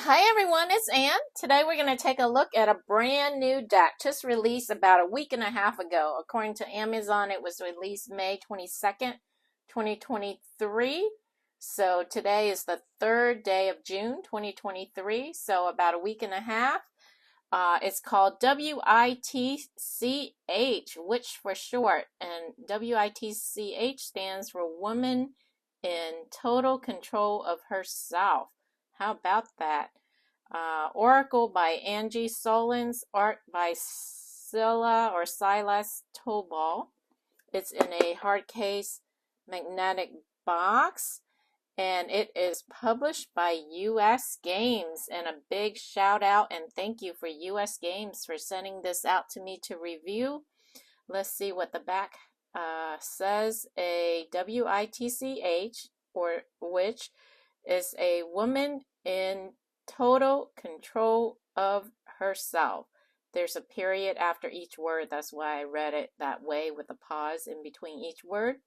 Hi everyone, it's Ann. Today we're going to take a look at a brand new deck just released about a week and a half ago. According to Amazon, it was released May 22nd, 2023. So today is the 3rd day of June, 2023, so about a week and a half. It's called W.I.T.C.H, which for short, and W.I.T.C.H stands for Woman in Total Control of Herself. How about that? Oracle by Angi, Sullins, art by Silas Toball. It's in a hard case magnetic box, and it is published by U.S. Games. And a big shout out and thank you for U.S. Games for sending this out to me to review. Let's see what the back says. A W.I.T.C.H, or which is a woman in total control of herself. There's a period after each word. That's why I read it that way with a pause in between each word.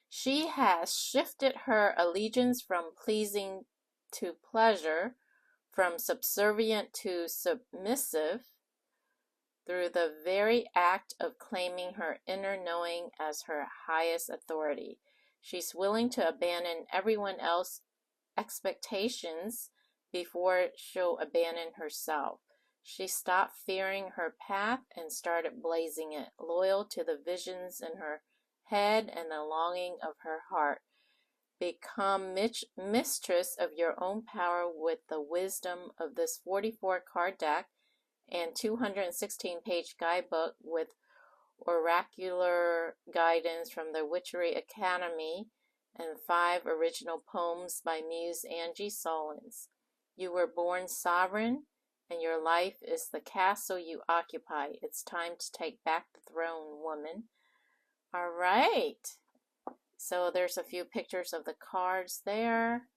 She has shifted her allegiance from pleasing to pleasure, from subservient to submissive, through the very act of claiming her inner knowing as her highest authority. She's willing to abandon everyone else's expectations before she'll abandon herself. She stopped fearing her path and started blazing it, loyal to the visions in her head and the longing of her heart. Become mistress of your own power with the wisdom of this 44-card deck and 216-page guidebook with oracular guidance from the Witchery Academy and 5 original poems by Muse Angi Sullins. You were born sovereign, and your life is the castle you occupy. It's time to take back the throne, woman. All right. So there's a few pictures of the cards there,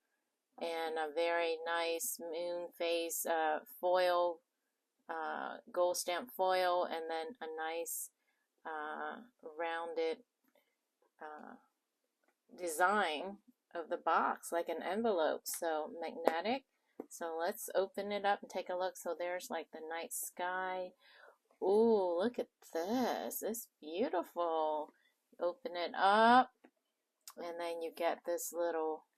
and a very nice moon phase foil, gold stamp foil, and then a nice rounded design of the box, like an envelope. So magnetic. So let's open it up and take a look. So there's like the night sky. Ooh, look at this. It's beautiful. Open it up, and then you get this little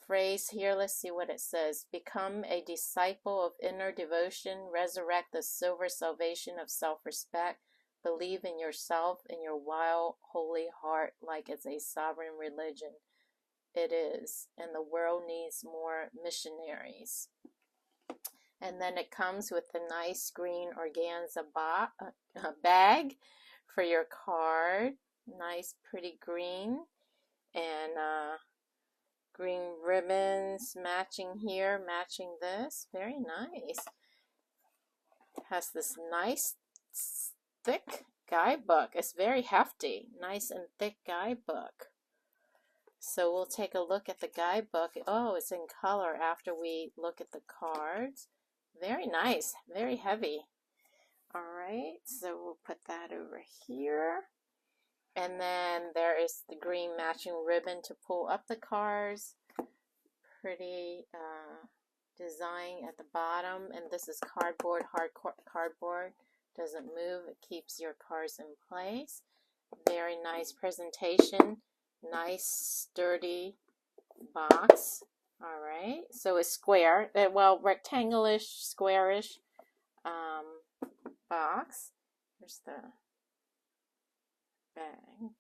phrase here. Let's see what it says. Become a disciple of inner devotion. Resurrect the silver salvation of self-respect. Believe in yourself and your wild, holy heart like it's a sovereign religion. It is, and the world needs more missionaries. And then it comes with a nice green organza bag for your card. Nice, pretty green, and green ribbons matching here, matching this. Very nice. It has this nice thick guidebook. It's very hefty. Nice and thick guidebook. So we'll take a look at the guidebook. Oh, it's in color after we look at the cards. Very nice. Very heavy. All right. So we'll put that over here. And then there is the green matching ribbon to pull up the cards. Pretty design at the bottom. And this is cardboard, hard cardboard. Doesn't move. It keeps your cards in place. Very nice presentation. Nice sturdy box. All right. So it's square. Well, rectangular-ish, squarish box. Here's the bag.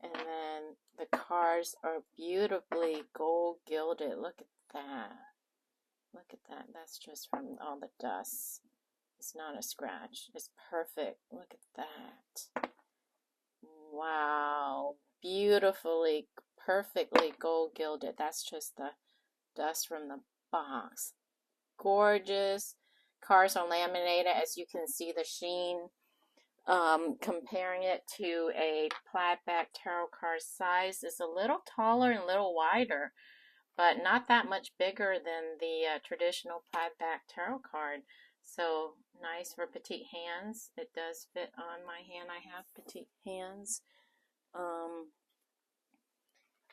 And then the cards are beautifully gold gilded. Look at that. Look at that. That's just from all the dust. It's not a scratch. It's perfect. Look at that. Wow. Beautifully, perfectly gold gilded. That's just the dust from the box. Gorgeous. Cards are laminated, as you can see the sheen. Comparing it to a plaid back tarot card size, is a little taller and a little wider, but not that much bigger than the traditional plaid back tarot card. So nice for petite hands. It does fit on my hand. I have petite hands.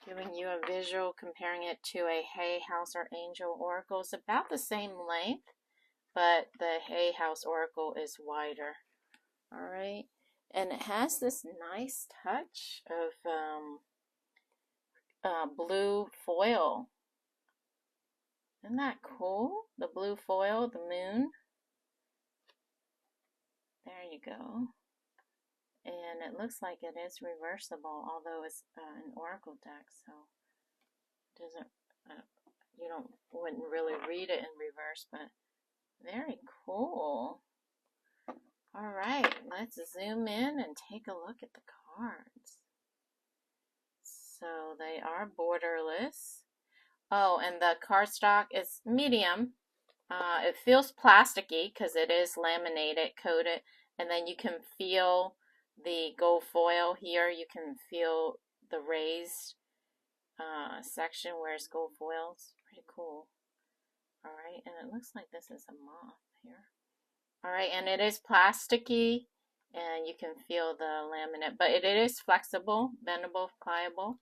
Giving you a visual, comparing it to a Hay House or Angel Oracle. It's about the same length, but the Hay House Oracle is wider. All right, and it has this nice touch of blue foil. Isn't that cool? The blue foil, the moon. There you go. And it looks like it is reversible, although it's an oracle deck, so it doesn't. You wouldn't really read it in reverse, but very cool. All right, let's zoom in and take a look at the cards. So they are borderless. Oh, and the cardstock is medium. It feels plasticky because it is laminated, coated, and then you can feel the gold foil here. You can feel the raised section where it's gold foil. It's pretty cool. All right, and it looks like this is a moth here. All right, and it is plasticky, and you can feel the laminate, but it is flexible, bendable, pliable.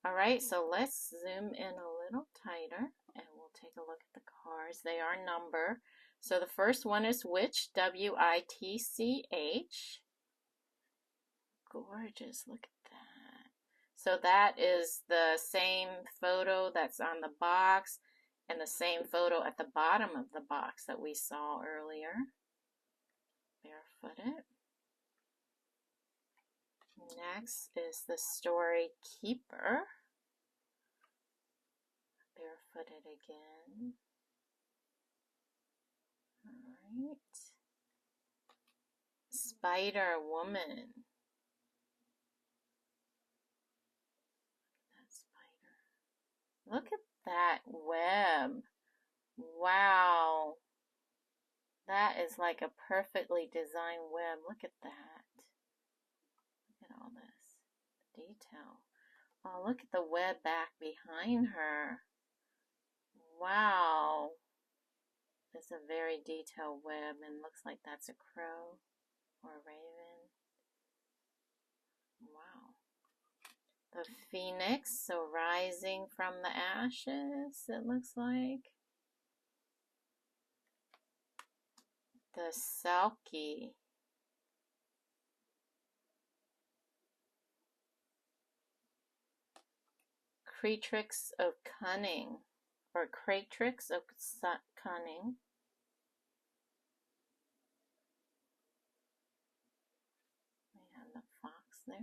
All right, so let's zoom in a little tighter, and we'll take a look at the cards. They are numbered. So the first one is Witch, W-I-T-C-H. Gorgeous, look at that. So that is the same photo that's on the box, and the same photo at the bottom of the box that we saw earlier. Barefooted. Next is the Story Keeper. Barefooted again. Alright. Spider Woman. That spider. Look at that web. Wow. That is like a perfectly designed web. Look at that. Look at all this detail. Oh, look at the web back behind her. Wow. It's a very detailed web, and looks like that's a crow or a raven. Wow. The phoenix, so rising from the ashes, it looks like. The Selkie. Creatrix of Cunning, or Creatrix of Cunning. We have the fox there,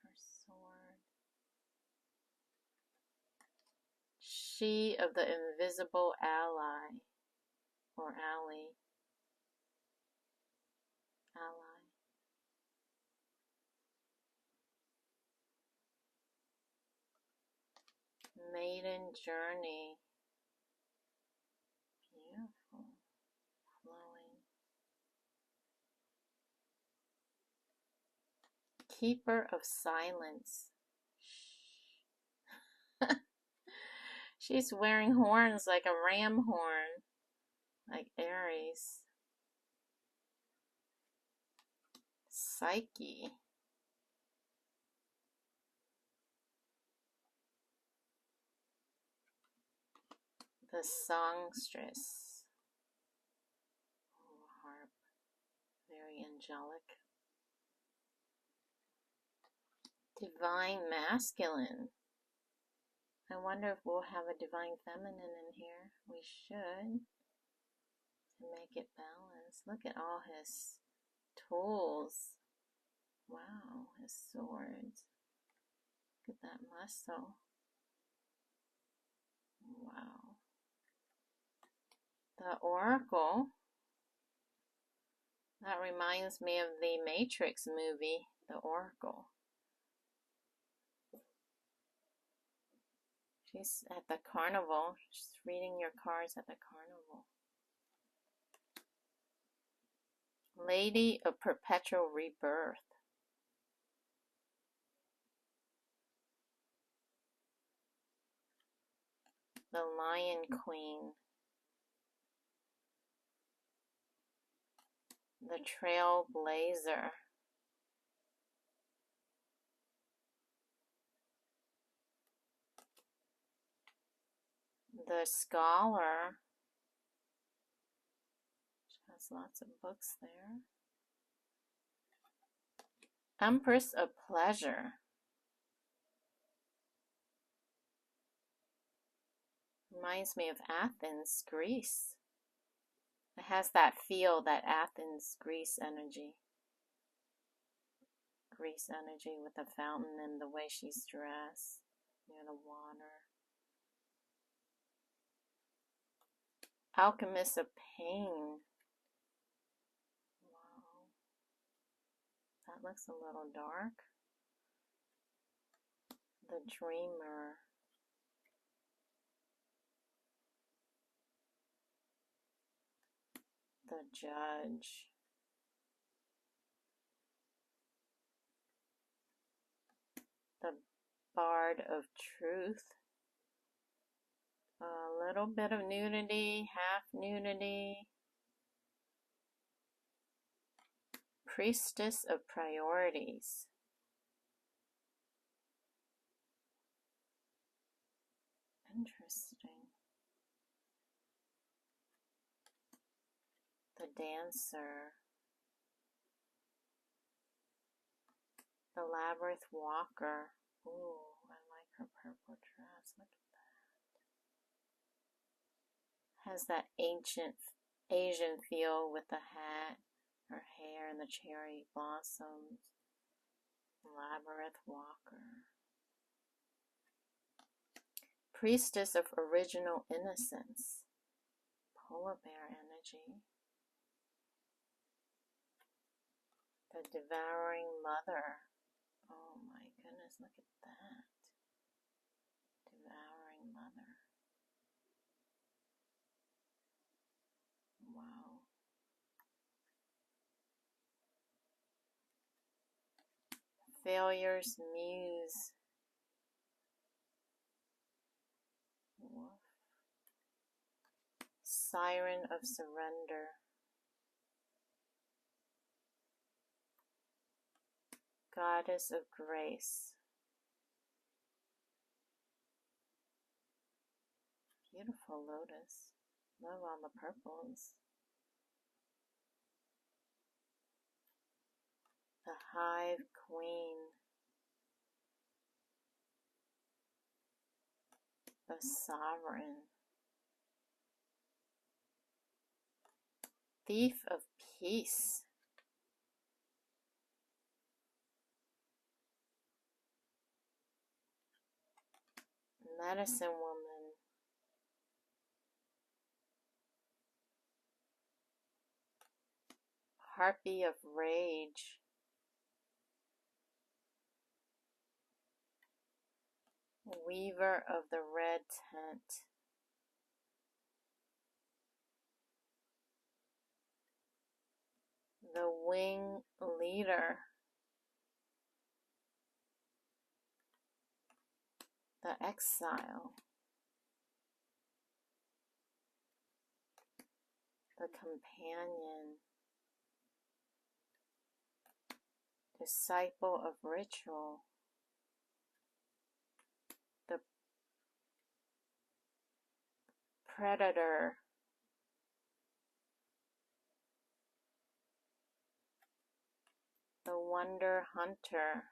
her sword. She of the Invisible Ally, or Ally. Maiden Journey. Beautiful. Flowing. Keeper of Silence. She's wearing horns like a ram horn, like Aries. Psyche. The Songstress. Oh, harp. Very angelic. Divine Masculine. I wonder if we'll have a Divine Feminine in here. We should. To make it balanced. Look at all his tools. Wow, his swords. Look at that muscle. Wow. The Oracle. That reminds me of the Matrix movie, The Oracle. She's at the carnival. She's reading your cards at the carnival. Lady of Perpetual Rebirth. The Lion Queen. The Trailblazer. The Scholar. She has lots of books there. Empress of Pleasure. Reminds me of Athens, Greece. It has that feel, that Athens, Greece energy. Greece energy with the fountain and the way she's dressed near the water. Alchemist of Pain. Wow. That looks a little dark. The Dreamer. The Judge. The Bard of Truth. A little bit of nudity, half nudity. Priestess of Priorities. Interesting. The Dancer. The Labyrinth Walker. Ooh, I like her purple dress. Look at that. Has that ancient Asian feel with the hat, her hair, and the cherry blossoms. Labyrinth Walker. Priestess of Original Innocence. Polar bear energy. The Devouring Mother. Oh my goodness, look at that. Devouring Mother. Wow. Failure's Muse. Woof. Siren of Surrender. Goddess of Grace. Beautiful lotus. Love all the purples. The Hive Queen. The Sovereign. Thief of Peace. Medicine Woman. Harpy of Rage. Weaver of the Red Tent. The Wing Leader. The Exile. The Companion. Disciple of Ritual. The Predator. The Wonder Hunter.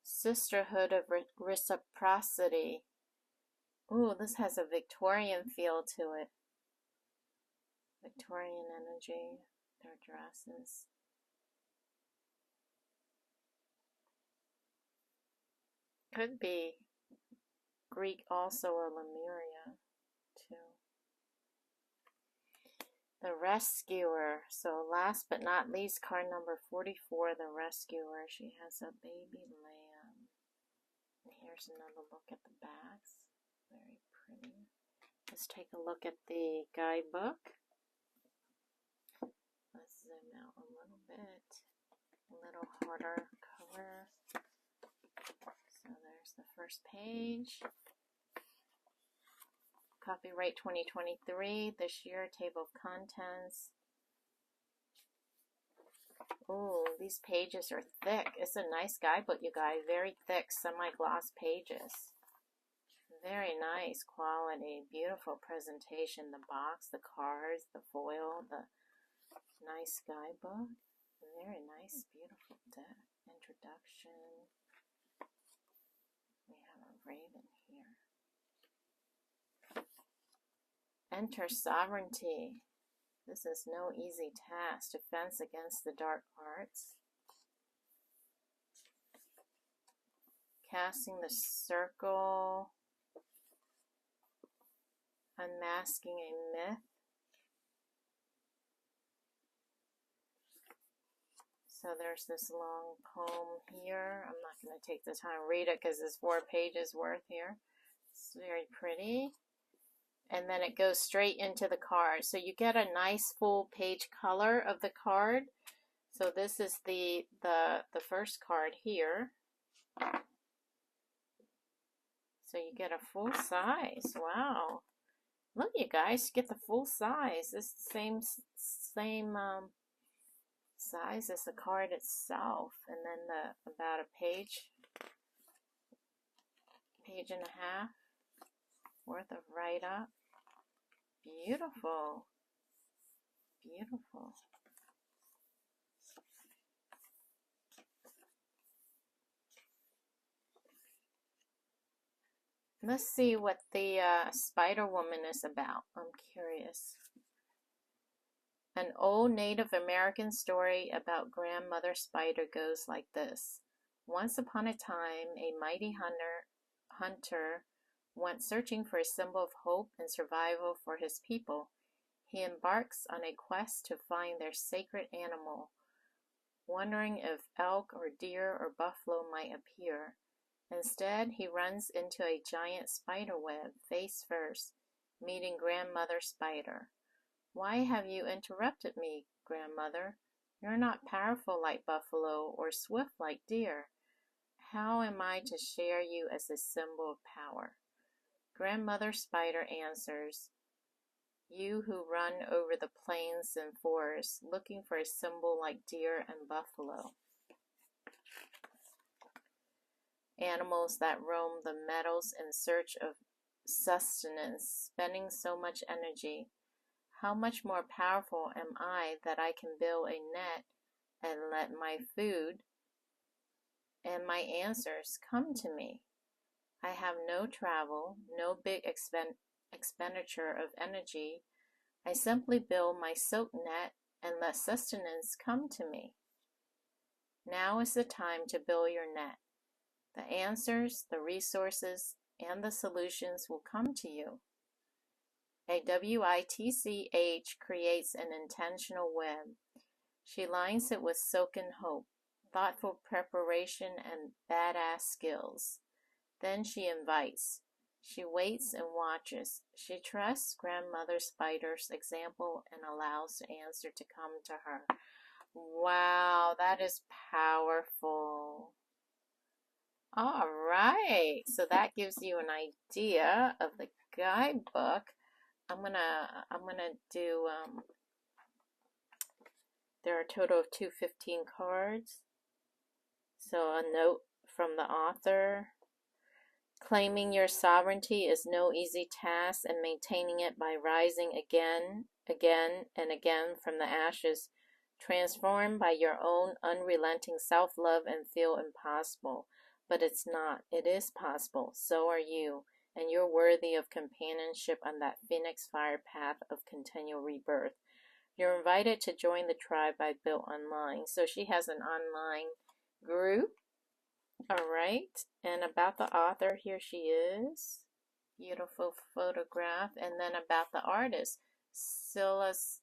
Sisterhood of Reciprocity. Ooh, this has a Victorian feel to it. Victorian energy, their dresses. Could be Greek also, or Lemuria too. The Rescuer. So last but not least, card number 44, the Rescuer. She has a baby lamb. And here's another look at the backs. Very pretty. Let's take a look at the guidebook. Let's zoom out a little bit. A little harder color. So there's the first page. Copyright 2023, this year, table of contents. Ooh, these pages are thick. It's a nice guidebook, you guys. Very thick, semi-gloss pages. Very nice quality. Beautiful presentation. The box, the cards, the foil, the nice guidebook. Very nice, beautiful deck. Introduction. We have a raven here. Enter sovereignty. This is no easy task. Defense against the dark arts. Casting the circle. Unmasking a myth. So there's this long poem here. I'm not going to take the time to read it because it's 4 pages worth here. It's very pretty. And then it goes straight into the card. So you get a nice full page color of the card. So this is the first card here. So you get a full size. Wow. Look, you guys, get the full size. It's the same size as the card itself. And then about a page and a half worth of write-up. Beautiful. Beautiful. Let's see what the Spider Woman is about. I'm curious. An old Native American story about Grandmother Spider goes like this. Once upon a time, a mighty hunter went searching for a symbol of hope and survival for his people. He embarks on a quest to find their sacred animal, wondering if elk or deer or buffalo might appear. Instead, he runs into a giant spider web, face first, meeting Grandmother Spider. Why have you interrupted me, Grandmother? You're not powerful like buffalo or swift like deer. How am I to share you as a symbol of power? Grandmother Spider answers, you who run over the plains and forests, looking for a symbol like deer and buffalo. Animals that roam the meadows in search of sustenance, spending so much energy. How much more powerful am I that I can build a net and let my food and my answers come to me? I have no travel, no big expenditure of energy. I simply build my silk net and let sustenance come to me. Now is the time to build your net. The answers, the resources, and the solutions will come to you. A W.I.T.C.H creates an intentional web. She lines it with silken hope, thoughtful preparation, and badass skills. Then she invites. She waits and watches. She trusts Grandmother Spider's example and allows the answer to come to her. Wow, that is powerful. All right, so that gives you an idea of the guidebook. I'm gonna do. There are a total of 215 cards. So a note from the author. Claiming your sovereignty is no easy task, and maintaining it by rising again, and again from the ashes, transformed by your own unrelenting self-love, and feel impossible. But it's not. It is possible. So are you. And you're worthy of companionship on that phoenix fire path of continual rebirth. You're invited to join the tribe I built online. So she has an online group. All right. And about the author, here she is. Beautiful photograph. And then about the artist, Silas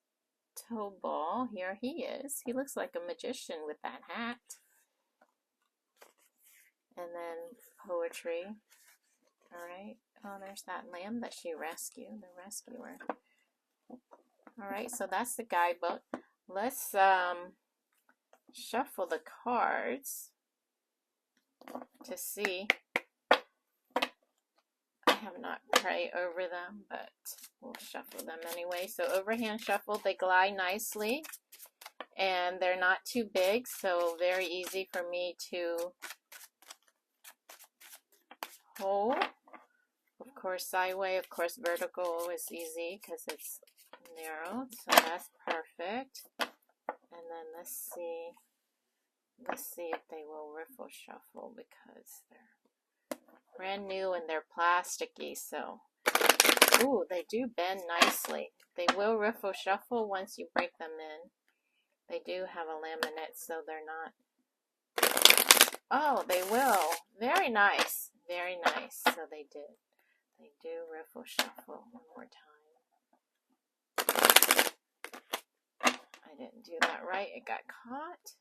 Toball. Here he is. He looks like a magician with that hat. And then poetry. All right. Oh, there's that lamb that she rescued, the rescuer. All right, so that's the guidebook. Let's shuffle the cards to see. I have not prayed over them, but we'll shuffle them anyway. So overhand shuffle, they glide nicely. and they're not too big, so very easy for me to hold. Of course, sideways, of course, vertical is easy because it's narrow, so that's perfect. And then let's see if they will riffle shuffle because they're brand new and they're plasticky, so ooh, they do bend nicely. They will riffle shuffle once you break them in. They do have a laminate, so they're not. Oh, they will. Very nice. Very nice. So they did. They do riffle shuffle one more time. I didn't do that right. It got caught.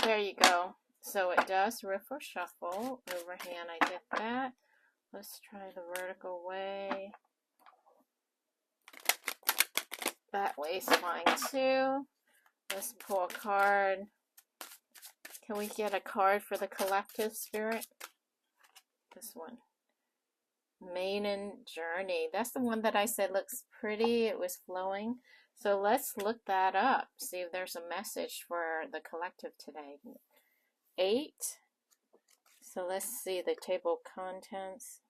There you go. So it does riffle shuffle. Overhand, I did that. Let's try the vertical way. That way's fine too. Let's pull a card. Can we get a card for the collective spirit? This one. Maiden Journey. That's the one that I said looks pretty. It was flowing. So let's look that up. See if there's a message for the collective today. 8. So let's see the table of contents.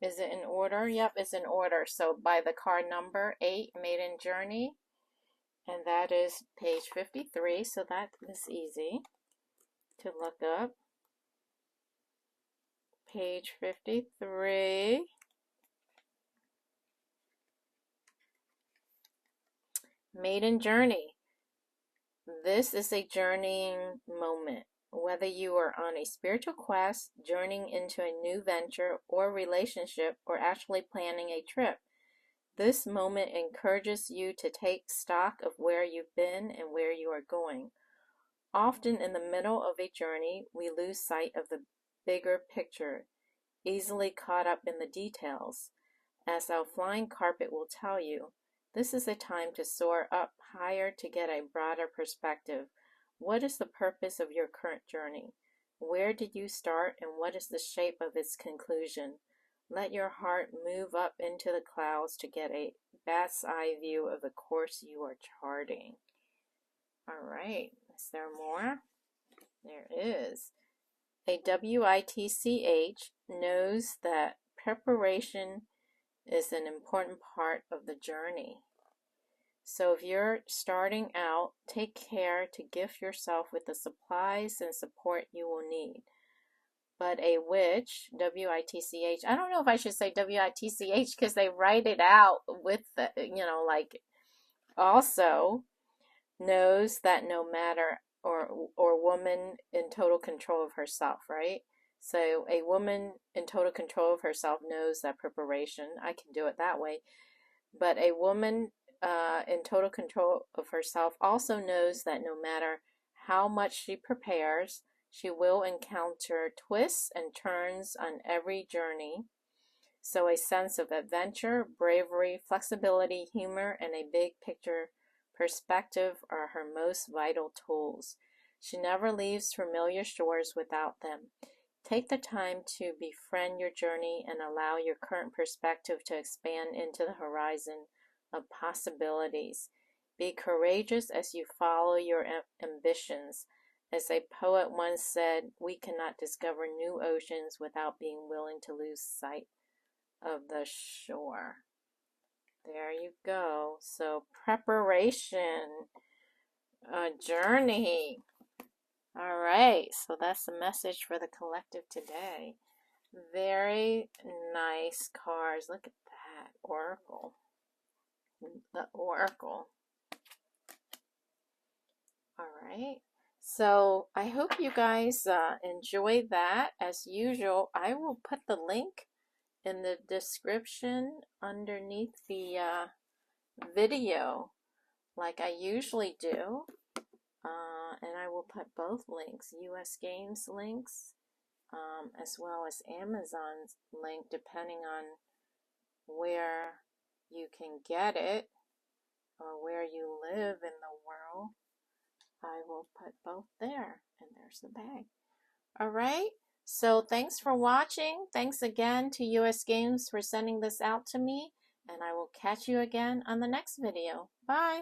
Is it in order? Yep, it's in order. So by the card number 8, Maiden Journey. And that is page 53. So that is easy to look up. Page 53. Maiden Journey. This is a journeying moment. Whether you are on a spiritual quest, journeying into a new venture or relationship, or actually planning a trip, this moment encourages you to take stock of where you've been and where you are going. Often in the middle of a journey, we lose sight of the bigger picture, easily caught up in the details. As our flying carpet will tell you, this is a time to soar up higher to get a broader perspective. What is the purpose of your current journey? Where did you start and what is the shape of its conclusion? Let your heart move up into the clouds to get a bat's eye view of the course you are charting. All right, is there more? There is. A W.I.T.C.H knows that preparation is an important part of the journey. So if you're starting out, take care to gift yourself with the supplies and support you will need. But a witch, W-I-T-C-H, I don't know if I should say W-I-T-C-H because they write it out with the, like, also knows that no matter, or woman in total control of herself, right? So a woman in total control of herself knows that preparation, I can do it that way, but a woman in total control of herself also knows that no matter how much she prepares, she will encounter twists and turns on every journey. So a sense of adventure, bravery, flexibility, humor, and a big picture perspective are her most vital tools. She never leaves familiar shores without them. Take the time to befriend your journey and allow your current perspective to expand into the horizon of possibilities. Be courageous as you follow your ambitions. As a poet once said, we cannot discover new oceans without being willing to lose sight of the shore. There you go. So preparation, a journey. All right, so that's the message for the collective today. Very nice cards. Look at that, Oracle. The Oracle. All right. So I hope you guys enjoy that. As usual, I will put the link in the description underneath the video like I usually do. And I will put both links, US Games links, as well as Amazon's link, depending on where you can get it or where you live in the world. I will put both there, and there's the bag. All right, so thanks for watching. Thanks again to US Games for sending this out to me. and I will catch you again on the next video. Bye!